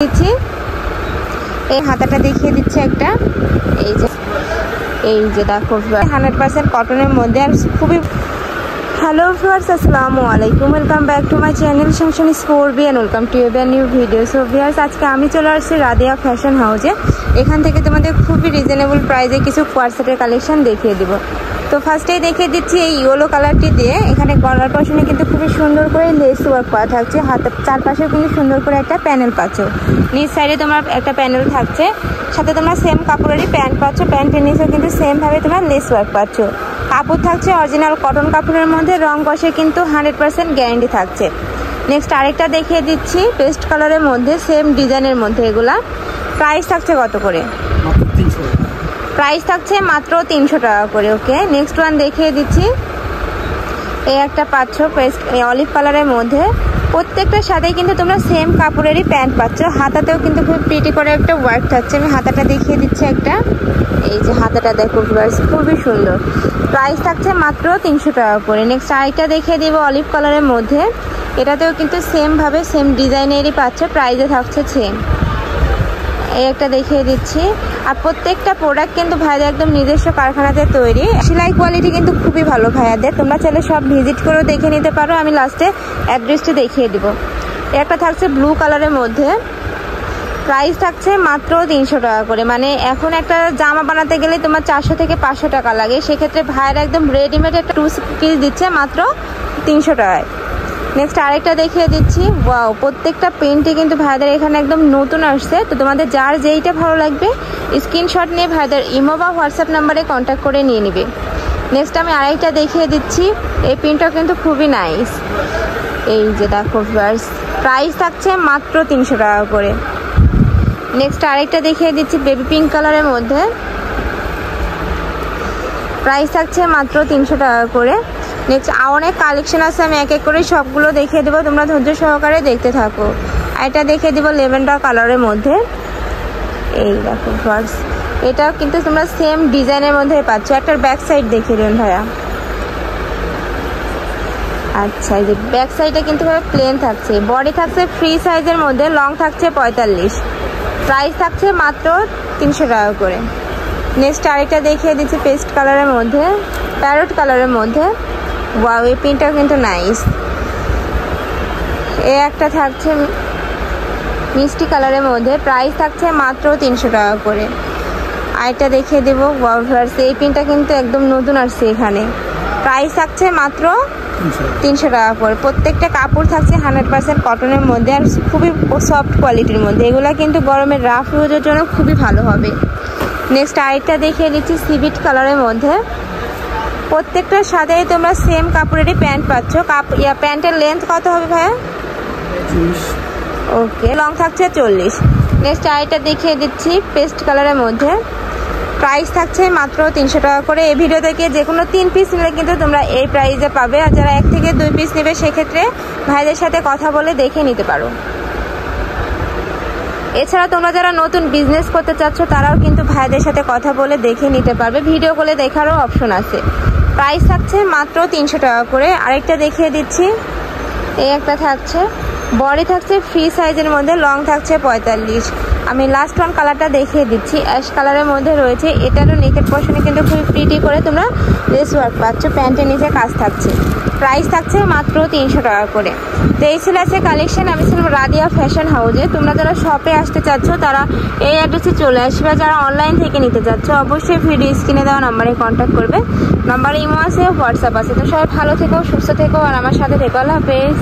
দিচ্ছি এই হাতাটা দেখিয়ে দিচ্ছি একটা এই যে দেখো 100% কটনের মধ্যে আর খুবই হ্যালো ভিউয়ার্স আসসালামু আলাইকুম welcome back to my channel শামশানি স্পোর্টবি and welcome to a new video. So viewers আজকে আমি চলে আসছি রাদিয়া ফ্যাশন হাউসে। এখান থেকে তোমাদের খুবই রিজনেবল প্রাইসে কিছু কোয়ারসেটের কালেকশন দেখিয়ে দিব। তো ফার্স্টেই দেখিয়ে দিচ্ছি এই ইয়েলো কালারটি দিয়ে এখানে গলার পশনে কিন্তু খুবই সুন্দর করে লেস ওয়ার্ক করা থাকছে, হাতের চারপাশেও কিন্তু সুন্দর করে একটা প্যানেল পাচ্ছ, নিচ সাইডে তোমার একটা প্যানেল থাকছে, সাথে তোমরা সেম কাপড়েরই প্যান্ট পাচ্ছ, প্যান্টের নিচেও কিন্তু সেমভাবে তোমরা লেস ওয়ার্ক পাচ্ছ। কাপড় থাকছে অরিজিনাল কটন কাপড়ের মধ্যে, রং কষে কিন্তু 100% গ্যারান্টি থাকছে। নেক্সট আরেকটা দেখিয়ে দিচ্ছি পেস্ট কালারের মধ্যে সেম ডিজাইনের মধ্যে, এগুলা প্রাইস থাকছে কত করে? প্রাইস থাকছে মাত্র 300 টাকা করে। ওকে, নেক্সট ওয়ান দেখিয়ে দিচ্ছি এই একটা পাচ্ছ পেস্ট অলিভ কালারের মধ্যে, প্রত্যেকটার সাথেই কিন্তু তোমরা সেম কাপড়েরই প্যান্ট পাচ্ছ, হাতাতেও কিন্তু খুব প্রিটি করে একটা ওয়ার্ক থাকছে। আমি হাতাটা দেখিয়ে দিচ্ছি একটা, এই যে হাতাটা দেখো খুবই সুন্দর, প্রাইস থাকছে মাত্র 300 টাকা করে। নেক্সট আরেকটা দেখিয়ে দিব অলিভ কালারের মধ্যে, এটাতেও কিন্তু সেমভাবে সেম ডিজাইনেরই পাচ্ছ, প্রাইসে থাকছে সেম। এই একটা দেখিয়ে দিচ্ছি, আর প্রত্যেকটা প্রোডাক্ট কিন্তু ভাইদের একদম নিজস্ব কারখানাতে তৈরি, সেলাই কোয়ালিটি কিন্তু খুবই ভালো ভাইয়াদের, তোমরা চাইলে সব ভিজিট করেও দেখে নিতে পারো, আমি লাস্টে অ্যাড্রেসটি দেখিয়ে দিব। একটা থাকছে ব্লু কালারের মধ্যে, প্রাইস থাকছে মাত্র 300 টাকা করে। মানে এখন একটা জামা বানাতে গেলে তোমার 400 থেকে 500 টাকা লাগে, সেক্ষেত্রে ভাইয়েরা একদম রেডিমেড একটা 2 পিস দিচ্ছে মাত্র 300 টাকায়। নেক্সট আরেকটা দেখিয়ে দিচ্ছি, ওয়াও প্রত্যেকটা প্রিন্টই কিন্তু ভাইদের এখানে একদম নতুন আসছে। তো তোমাদের যার যেইটা ভালো লাগবে স্ক্রিনশট নিয়ে ভাইদের ইমো বা হোয়াটসঅ্যাপ নাম্বারে কন্ট্যাক্ট করে নিয়ে নিবে। নেক্সট আমি আরেকটা দেখিয়ে দিচ্ছি, এই প্রিন্টটা কিন্তু খুবই নাইস, এই যে দেখো ভিউয়ার্স প্রাইস থাকছে মাত্র 300 টাকা করে। নেক্সট আরেকটা দেখিয়ে দিচ্ছি বেবি পিঙ্ক কালারের মধ্যে, প্রাইস থাকছে মাত্র 300 টাকা করে। নেক্সট অনেক কালেকশন আছে, আমি এক এক করে সবগুলো দেখিয়ে দেবো, তোমরা ধৈর্য সহকারে দেখতে থাকো। এটা দেখিয়ে দেবো লেভেন্ডার কালারের মধ্যে, এই দেখো ফার্স এটাও কিন্তু তোমরা সেম ডিজাইনের মধ্যে পাচ্ছ। একটার ব্যাক সাইড দেখিয়ে দেবেন ভাইয়া। আচ্ছা, এই যে ব্যাক সাইডে কিন্তু প্লেন থাকছে, বডি থাকছে ফ্রি সাইজের মধ্যে, লং থাকছে 45, প্রাইস থাকছে মাত্র 300 টাকা করে। নেক্সট আরেকটা দেখিয়ে দিচ্ছি পেস্ট কালারের মধ্যে, প্যারট কালারের মধ্যে, ওয়াও এই প্রিন্টটাও কিন্তু নাইস। এ একটা থাকছে মিষ্টি কালারের মধ্যে, প্রাইস থাকছে মাত্র 300 টাকা করে। আরেকটা দেখিয়ে দেবো, ওয়াও ভিউয়ার্স এই প্রিন্টটা কিন্তু একদম নতুন আসছে এখানে, প্রাইস থাকছে মাত্র 300 টাকা করে। প্রত্যেকটা কাপড় থাকছে 100% কটনের মধ্যে আর খুবই সফট কোয়ালিটির মধ্যে, এগুলা কিন্তু গরমের রাফ ইউজের জন্য খুবই ভালো হবে। নেক্সট আরেকটা দেখিয়ে দিচ্ছি সিভিট কালারের মধ্যে, প্রত্যেকটার সাথেই তোমরা সেম কাপড়েরই প্যান্ট পাচ্ছ। প্যান্টের লেন্থ কত হবে ভাইয়া? ওকে, লং থাকছে 40। নেক্সট আরেকটা দেখিয়ে দিচ্ছি পেস্ট কালারের মধ্যে, প্রাইস থাকছে মাত্র 300 টাকা করে। এই ভিডিও থেকে যে কোনো 3 পিস নিলে কিন্তু তোমরা এই প্রাইসে পাবে, আর যারা 1 থেকে 2 পিস নেবে সেক্ষেত্রে ভাইদের সাথে কথা বলে দেখে নিতে পারো। এছাড়া তোমরা যারা নতুন বিজনেস করতে চাচ্ছ তারাও কিন্তু ভাইদের সাথে কথা বলে দেখে নিতে পারবে, ভিডিও কলে দেখারও অপশন আছে। প্রাইস থাকছে মাত্র 300 টাকা করে। আরেকটা দেখিয়ে দিচ্ছি, এই একটা থাকছে বডি থাকছে ফ্রি সাইজের মধ্যে, লং থাকছে 45। আমি লাস্ট ওয়ান কালারটা দেখিয়ে দিচ্ছি, অ্যাশ কালারের মধ্যে রয়েছে, এটারও নেকের পশনে কিন্তু খুব প্রিটি করে তোমরা লেস ওয়ার্ক পাচ্ছ, প্যান্টের নিচে কাজ থাকছে, প্রাইস থাকছে মাত্র 300 টাকা করে। তো এই ছিল আছে কালেকশন, আমি ছিলাম রাদিয়া ফ্যাশন হাউসে। তোমরা যারা শপে আসতে চাচ্ছ তারা এই অ্যাড্রেসে চলে আসবে, যারা অনলাইন থেকে নিতে চাচ্ছ অবশ্যই ভিডিও স্ক্রিনে দেওয়া নাম্বারে কন্ট্যাক্ট করবে, নাম্বারে ইমো আছে হোয়াটসঅ্যাপ আছে। তো সবাই ভালো থেকো, সুস্থ থেকো আর আমার সাথে থেকো। আল্লাহ হাফেজ।